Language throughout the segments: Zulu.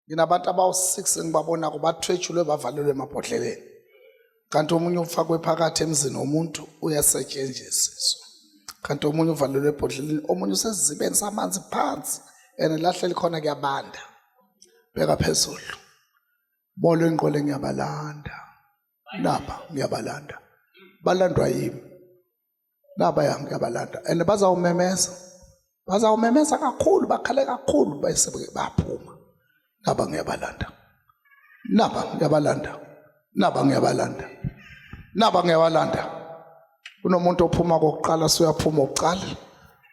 nginabantu abawu6 engibabona kubathwetshulwe bavalelwe emabhodleleni kanti omunye ufakwe phakathi emzini womuntu uyasetshenziswa kanti omunye uvalelwe ebhodleleni omunye usezibeni samanzi phansi lahle likhona kuyabanda beka phezulu bolo ingqole ngiyabalanda lapha ngiyabalanda balandwa yimi laba ngiyabalanda and bazawumemeza kakhulu bakhale kakhulu bayisebeke baphuma laba ngiyabalanda naba ngiyabalanda kunomuntu ophuma kokuqala soyaphuma oqala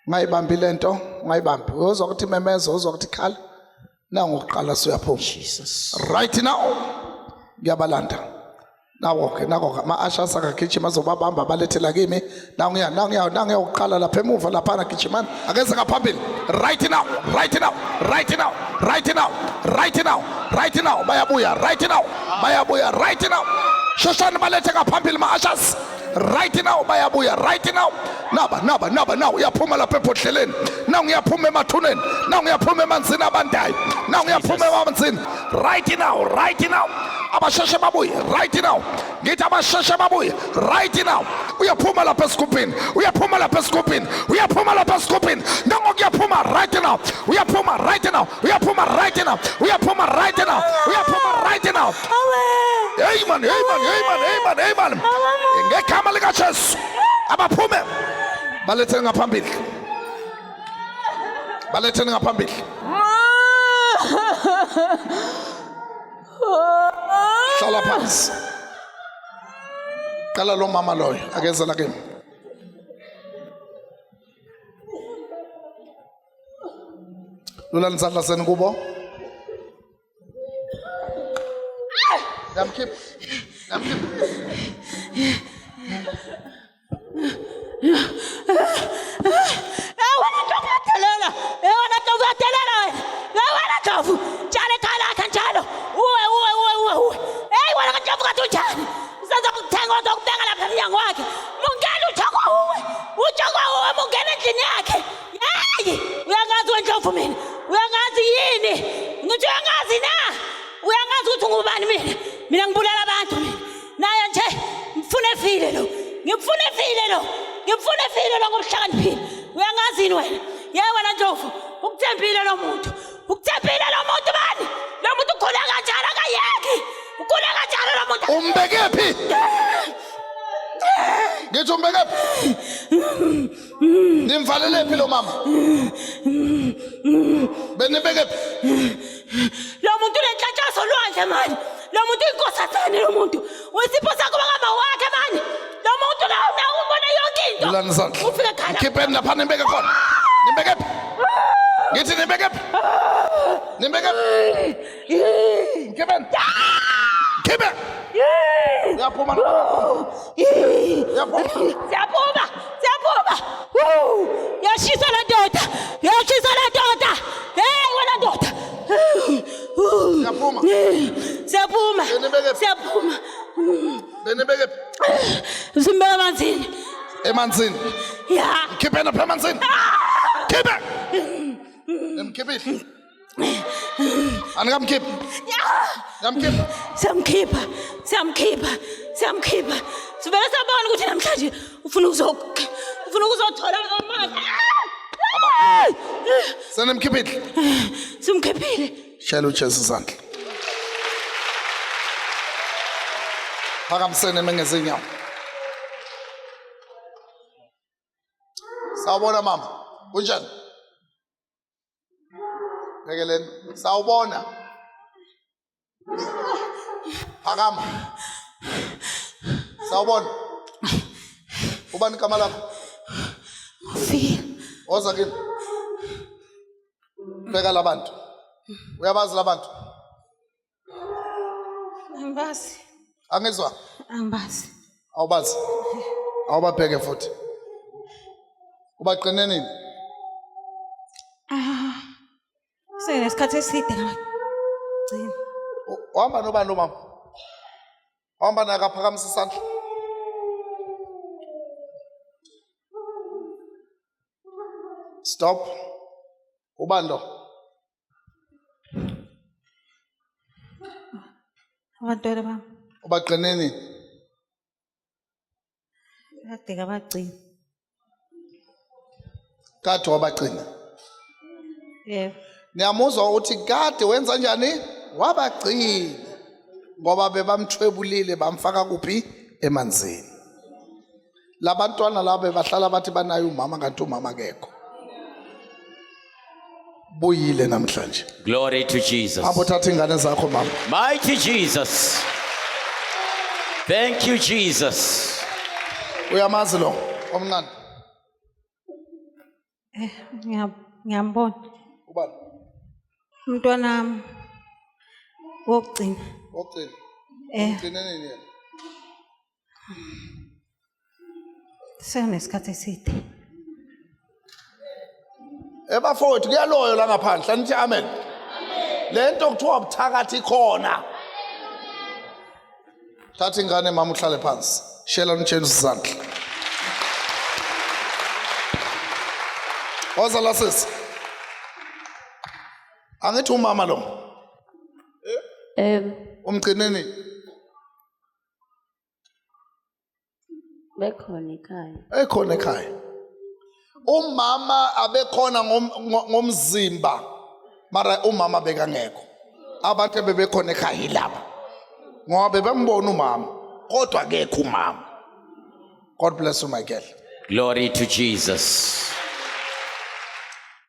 ngayibambi lento ngayibambi uzwa ukuthi memezo uzwa ukuthi khala nangu oqala soyaphuma Jesus right now ngiyabalanda nawo ke ma ashasa kagijima azobabamba balethela kimi nangu uqala lapha emuva lapha na gijimani akeze kaphambili right now bayabuya right now shoshani balethe kaphambili ma ashas right now bayabuya right now naba uyaphuma lapha ebhodleleni nangu uyaphuma emathuneni nangu uyaphuma emanzini abandayo nangu uyaphuma emanzini right now abasheshe babuye right now ngithi abasheshe babuye right now uyaphuma lapha esikupini nangu uyaphuma right now uyaphuma right now Amen. Ngegama likaJesu abaphume baletheni ngaphambili hlala phansi qala lo mama loyo akeze la kimi lulani izandla zenu kubo Namkhip. Mina ngibulala abantu naye nje ngifune file lo ngokuhlakaniphile uyangazini wena wena Ndlovu ukuthembile lo muntu bani lo muntu ukhona kanjalo akayeki ukhona kanjalo lo muntu umbekephi ngithi umbekephi nimvalelephi lo mama benibekephi lo muntu unenhlantshazo lwandle mani lo muntu inkosathane lo muntu uyisipho sakho bakama wakhe mani lo muntu la ubona yonke into ulani izandla ufike khala khipheni lapha nimbeke khona nimbekephi ngithi nimbekephi khipheni khipe uyaphuma siyaphuma yashisa la ndoda hey wena ndoda siyaphuma benibekephi simbeka emanzini ya khipheni lapha emanzini khipe nimkhiphile anikamkhiphi siyamkhipha sivele sabona ukuthi namhlanje ufuna ukuzothola amanzi senimkhiphile simkhiphile shayela uJesu izandla phakamisene mengeze inyawo sawubona mama kunjani Bekeleni sawubona phakama sawubona ubani igama lakho ufike oza kini beka labantu uyabazi labantu angibazi angizwa angibazi awubazi awubabheke futhi ubaqine nini senesikhathi eside ngagcina uhamba nobani lo mama uhamba naye akaphakamisa isandla stop ubani lo Abantwana bami ubaqineni kade kabagcina. kade wabaqina Yebo. niyamuzwa ukuthi kade wenza njani wabagcina ngoba bebamthwebulile bamfaka kuphi emanzini labantwana laba bahlala bathi banayo umama kanti umama akekho buyile namhlanje Glory to Jesus. abothatha ingane zakho mama Mighty Jesus. Thank you, Jesus. uyamazi lo omncane Ngiyambona. ubani Umntwana wami wokugcina. ogcina ugcineni yena Senesikhathi eside. ebafowethu kuyaloyo la ngaphandle hlanithi amen lento kuthiwa ubuthakathi khona thatha ingane mama uhlale phansi shela umtsheni usizandla woza la sisi angithi umama lo umgcineni Bekhona ekhaya. ekhona ekhaya umama abekhona ngomzimba mara umama bekangekho abantu bebekhona ekhaya yilapha ngoba bebembona umama kodwa akekho umama God bless you my girl Glory to Jesus.